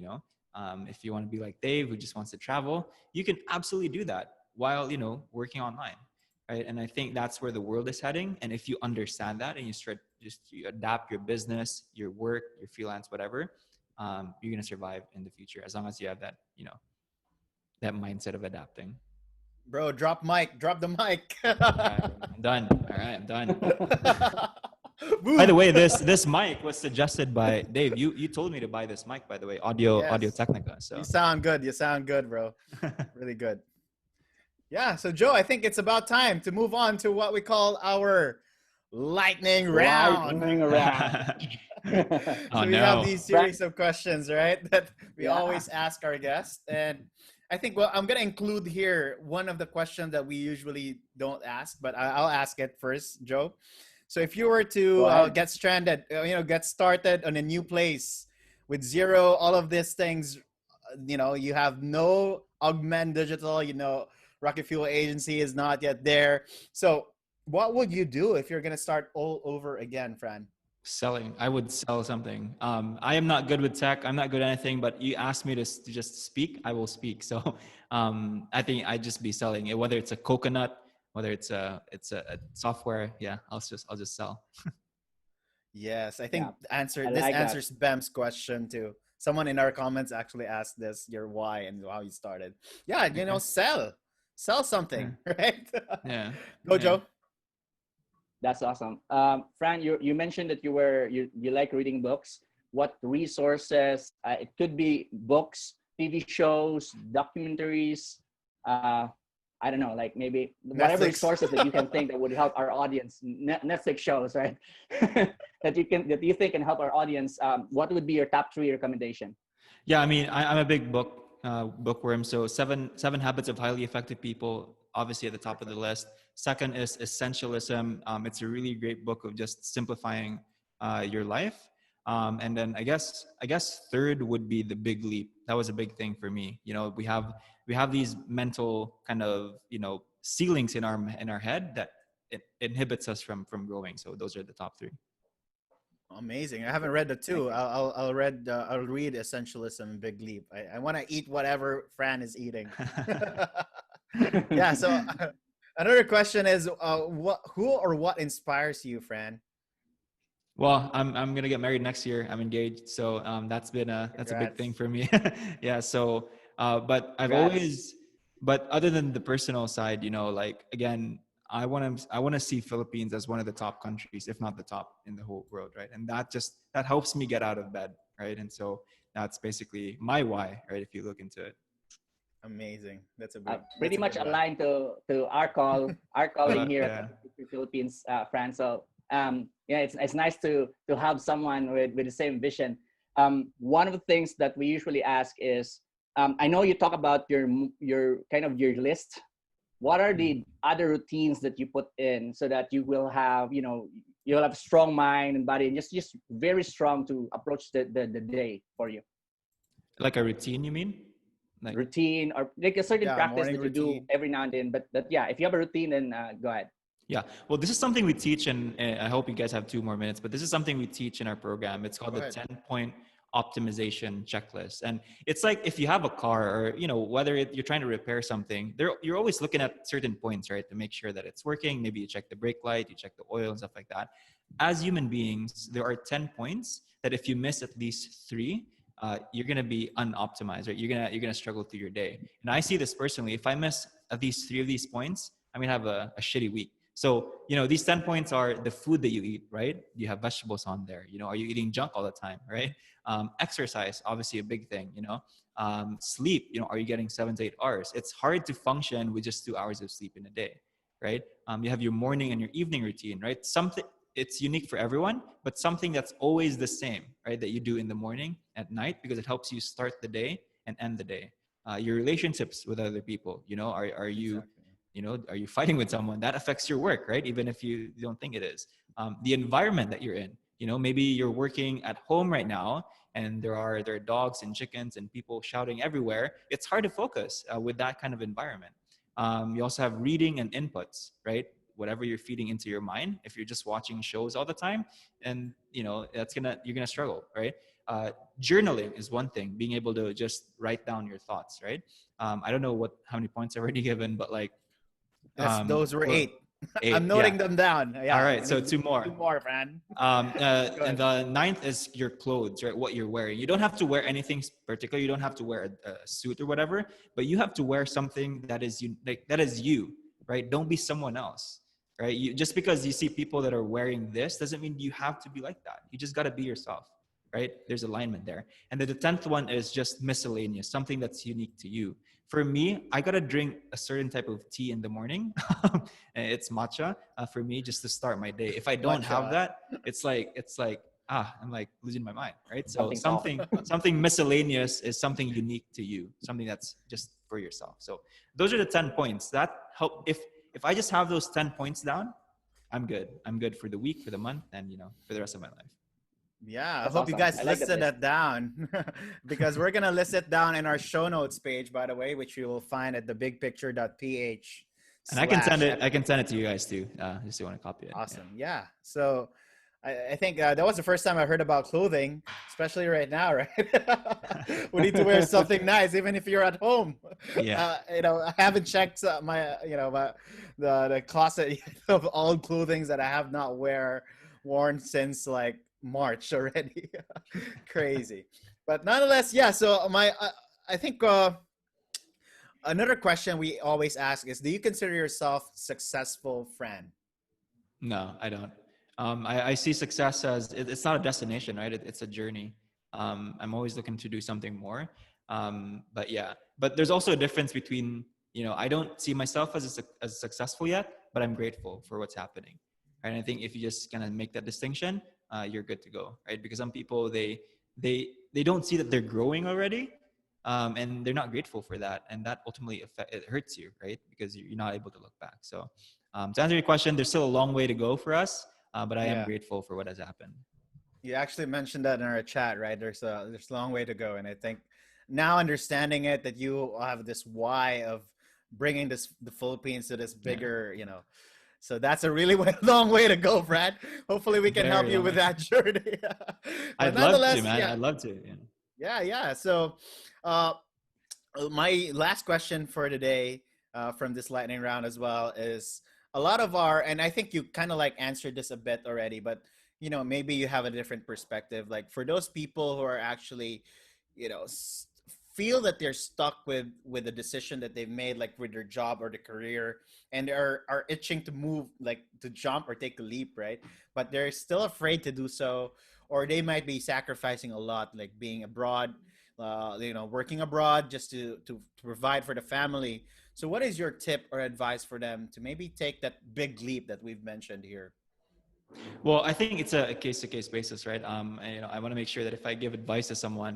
if you want to be like Dave, who just wants to travel, you can absolutely do that while, working online, right? And I think that's where the world is heading. And if you understand that and you adapt your business, your work, your freelance, whatever, you're going to survive in the future as long as you have that, that mindset of adapting. Bro, drop the mic. Right, I'm done. All right, I'm done. By the way, this mic was suggested by Dave. You told me to buy this mic, by the way, Audio Technica. So You sound good, bro. Really good. Yeah, so Joe, I think it's about time to move on to what we call our lightning round. Oh, we have these series of questions, right, that we always ask our guests. And I think, I'm going to include here one of the questions that we usually don't ask, but I'll ask it first, Joe. So if you were to get stranded, get started on a new place with zero, all of these things, you have no Augmen Digital, Rocket Fuel Agency is not yet there. So what would you do if you're going to start all over again, Fran? Selling. I would sell something. I am not good with tech. I'm not good at anything, but you ask me to just speak, I will speak. So I think I'd just be selling it, whether it's a coconut, whether it's a software. Yeah, I'll just sell. Yes, I think this answers Bam's question too. Someone in our comments actually asked this, your why and how you started. Yeah, sell something, right? Yeah. Go, Joe. That's awesome. Fran, you mentioned that you like reading books. What resources? It could be books, TV shows, documentaries. I don't know, like maybe whatever resources that you can think that would help our audience. Netflix shows, right? that you think can help our audience. What would be your top 3 recommendation? Yeah, I mean, I'm a big bookworm. So seven Habits of Highly Effective People, obviously at the top of the list. Second is Essentialism. It's a really great book of just simplifying your life. And then I guess third would be The Big Leap. That was a big thing for me. We have these mental kind of, ceilings in our head that it inhibits us from growing. So those are the top 3. Amazing. I haven't read the 2. I'll read Essentialism and Big Leap. I want to eat whatever Fran is eating. Yeah. So another question is, who or what inspires you, Fran? Well, I'm gonna get married next year. I'm engaged, so that's a big thing for me. Yeah. So, but but other than the personal side, like again, I want to see Philippines as one of the top countries, if not the top in the whole world, right? And that helps me get out of bed, right? And so that's basically my why, right? If you look into it. Amazing. That's pretty much aligned to our calling here at the Philippines, France. So it's nice to have someone with the same vision. One of the things that we usually ask is, I know you talk about your kind of your list. What are the other routines that you put in so that you will have, you'll have strong mind and body and just very strong to approach the day for you? Like a routine, you mean? Like routine or like a certain practice that you do every now and then. But yeah, if you have a routine, then go ahead. Yeah, well, this is something we teach, and I hope you guys have 2 more minutes, but this is something we teach in our program. It's called the 10-point optimization checklist. And it's like if you have a car or, whether you're trying to repair something, you're always looking at certain points, right? To make sure that it's working. Maybe you check the brake light, you check the oil and stuff like that. as human beings, there are 10 points that if you miss at least three, you're gonna be unoptimized, right? You're gonna struggle through your day. And I see this personally. If I miss at least three of these points, I'm gonna have a shitty week. So, these 10 points are the food that you eat, right? You have vegetables on there. Are you eating junk all the time, right? Exercise, obviously a big thing, sleep, are you getting 7 to 8 hours? It's hard to function with just 2 hours of sleep in a day, right? You have your morning and your evening routine, right? Something, it's unique for everyone, but something that's always the same, right? That you do in the morning, at night, because it helps you start the day and end the day. Your relationships with other people, are you, Exactly. are you fighting with someone? That affects your work, right? Even if you don't think it is. The environment that you're in, maybe you're working at home right now and there are dogs and chickens and people shouting everywhere. It's hard to focus with that kind of environment. You also have reading and inputs, right? Whatever you're feeding into your mind. If you're just watching shows all the time, and you're gonna struggle, right? Journaling is one thing. Being able to just write down your thoughts, right? I don't know how many points I've already given, but like, Those were well, 8. I'm eight, noting yeah. them down. All Yeah, right, we so need two more. two more, man. Go And ahead. the ninth is your clothes, right? What you're wearing. You don't have to wear anything particular. You don't have to wear a suit or whatever, but you have to wear something that is that is you, right? Don't be someone else, right? Just because you see people that are wearing this doesn't mean you have to be like that. You just got to be yourself, right? There's alignment there. And then the 10th one is just miscellaneous, something that's unique to you. For me, I gotta drink a certain type of tea in the morning. And it's matcha for me, just to start my day. If I don't have Matcha. that, it's like I'm like losing my mind, right? So Something's off. something miscellaneous is something unique to you, something that's just for yourself. So those are the 10 points that help. If I just have those 10 points down, I'm good. I'm good for the week, for the month, and for the rest of my life. Yeah, I That's hope you awesome. guys I like listed that. that down because we're gonna list it down in our show notes page, by the way, which you will find at thebigpicture.ph And I can send slash it. I can send it to you guys too. Just so you want to copy it. Yeah. Awesome. Yeah. So I think that was the first time I heard about clothing, especially right now, right? We need to wear something nice, even if you're at home. Yeah. I haven't checked the closet of all clothing that I have not worn since like March already. Crazy. But nonetheless, yeah. So I think another question we always ask is, do you consider yourself successful, Fran? No, I don't. I see success as it's not a destination, right? It's a journey. I'm always looking to do something more. But yeah, but there's also a difference between, I don't see myself as successful yet, but I'm grateful for what's happening. Right? And I think if you just kind of make that distinction, you're good to go, right? Because some people, they don't see that they're growing already. And they're not grateful for that. And that ultimately it hurts you, right? Because you're not able to look back. So to answer your question, there's still a long way to go for us, but I am Yeah. grateful for what has happened. You actually mentioned that in our chat, right? There's a long way to go, and I think now understanding it that you have this why of bringing the Philippines to this Yeah. bigger, so that's a really long way to go, Brad. Hopefully, we can help Very you long with way. that journey. But I'd love to, nonetheless, man. yeah, I'd love to. yeah. So, uh, my last question for today from this lightning round as well is a lot of and I think you kind of like answered this a bit already, but maybe you have a different perspective. Like for those people who are actually, you know, s- feel that they're stuck with the decision that they've made, like with their job or the career, and are itching to move, like to jump or take a leap, right? But they're still afraid to do so, or they might be sacrificing a lot, like being abroad, working abroad just to provide for the family. So, what is your tip or advice for them to maybe take that big leap that we've mentioned here? Well, I think it's a case to case basis, right? And, I want to make sure that if I give advice to someone,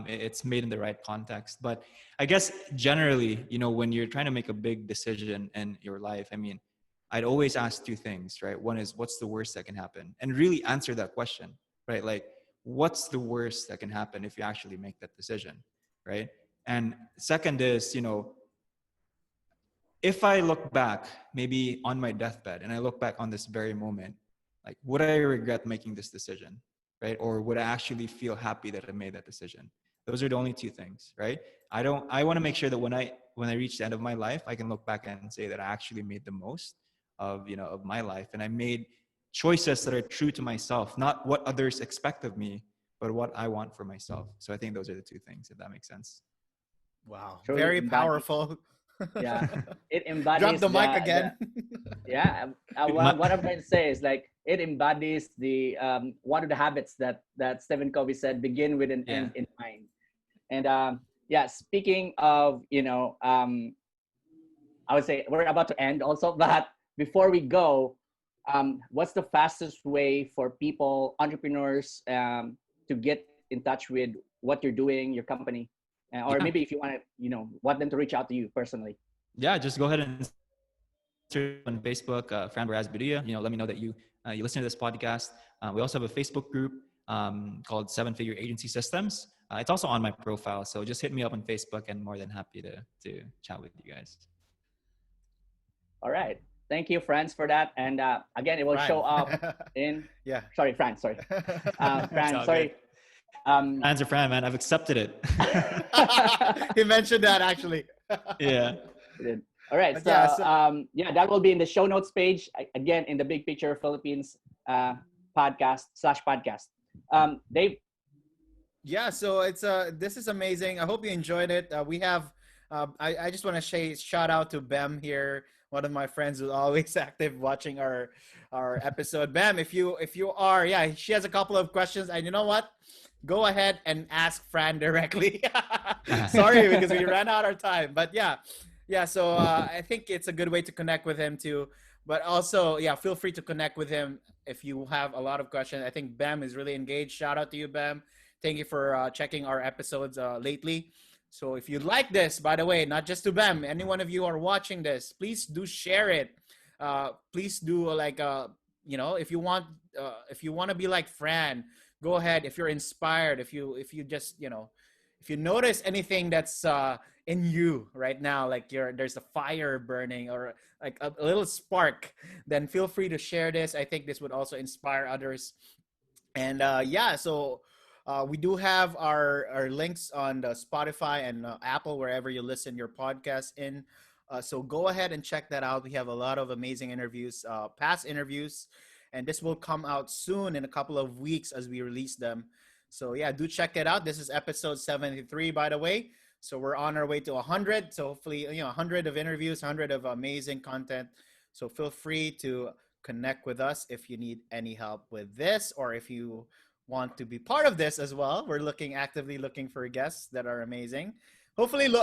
it's made in the right context. But I guess generally, when you're trying to make a big decision in your life, I mean, I'd always ask two things, right? One is, what's the worst that can happen? And really answer that question, right? Like, what's the worst that can happen if you actually make that decision, right? And second is, if I look back, maybe on my deathbed, and I look back on this very moment, like, would I regret making this decision, right? Or would I actually feel happy that I made that decision? Those are the only two things, right? I want to make sure that when I reach the end of my life, I can look back and say that I actually made the most of my life, and I made choices that are true to myself, not what others expect of me, but what I want for myself. So I think those are the two things, if that makes sense. Wow, Truly very embodies, powerful. yeah, it Drop embodies the mic the again. yeah. What I'm trying to say is like it embodies the one of the habits that Stephen Covey said: begin with an Yeah. end in mind. And yeah, speaking of, I would say we're about to end also, but before we go, what's the fastest way for people, entrepreneurs, to get in touch with what you're doing, your company, or Yeah. maybe if you want to, want them to reach out to you personally? Yeah, just go ahead and search on Facebook, Franz Beduya. Let me know that you listen to this podcast. We also have a Facebook group called Seven Figure Agency Systems. It's also on my profile, so just hit me up on Facebook, and more than happy to chat with you guys. All right. Thank you, Franz, for that. And again, it will Fran. show up in. Yeah. Sorry, Franz. Sorry, It's Franz. all Sorry. good. Franz or Fran, man, I've accepted it. He mentioned that actually. Yeah. All right. But So, yeah, that will be in the show notes page. Again, in the Big Picture Philippines podcast/podcast. Dave. Yeah, so it's this is amazing. I hope you enjoyed it. We have I just want to say shout out to Bem here, one of my friends who's always active watching our episode. Bem, if you are, yeah, she has a couple of questions, and you know what? Go ahead and ask Fran directly. Sorry, because we ran out of time, but yeah. So I think it's a good way to connect with him too. But also, yeah, feel free to connect with him if you have a lot of questions. I think Bem is really engaged. Shout out to you, Bem. Thank you for checking our episodes lately. So if you like this, by the way, not just to Bem, any one of you are watching this, please do share it. Please do if you want to be like Fran, go ahead. If you're inspired, if you just if you notice anything that's in you right now, like there's a fire burning or like a little spark, then feel free to share this. I think this would also inspire others. And so we do have our links on the Spotify and Apple, wherever you listen your podcast in. So go ahead and check that out. We have a lot of amazing interviews, past interviews, and this will come out soon in a couple of weeks as we release them. So yeah, do check it out. This is episode 73, by the way. So we're on our way to 100. So hopefully, 100 of interviews, 100 of amazing content. So feel free to connect with us if you need any help with this, or if you want to be part of this as well. We're actively looking for guests that are amazing. Hopefully,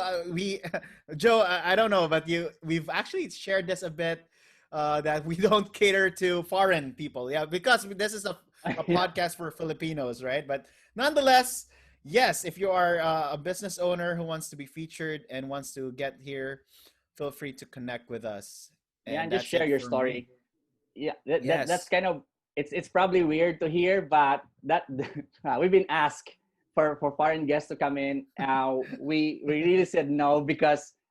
Joe, I don't know, but we've actually shared this a bit, that we don't cater to foreign people. Yeah, because this is a podcast for Filipinos, right? But nonetheless, yes, if you are a business owner who wants to be featured and wants to get here, feel free to connect with us. And just share your story. Me. Yeah, yes. That's kind of, it's probably weird to hear, but that we've been asked for foreign guests to come in. We really said no,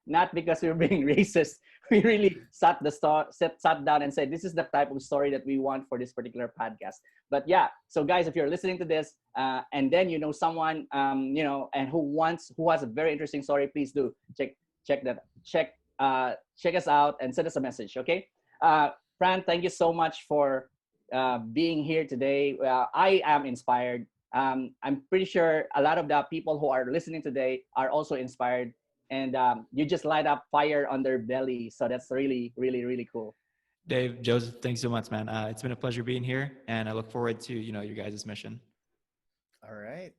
not because we were being racist. We really sat down and said, this is the type of story that we want for this particular podcast. But yeah, so guys, if you're listening to this and then someone and who has a very interesting story, please do check us out and send us a message. Okay, Fran, thank you so much for being here today. I am inspired. I'm pretty sure a lot of the people who are listening today are also inspired. And you just light up fire on their belly. So that's really, really, really cool. Dave, Joseph, thanks so much, man. It's been a pleasure being here, and I look forward to, your guys' mission. All right.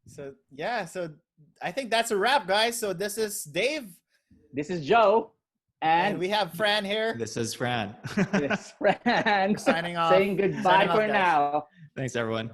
So, yeah. So I think that's a wrap, guys. So this is Dave. This is Joe. And we have Fran here. This is Fran. This is Fran. Signing off. Saying goodbye for now. Thanks, everyone.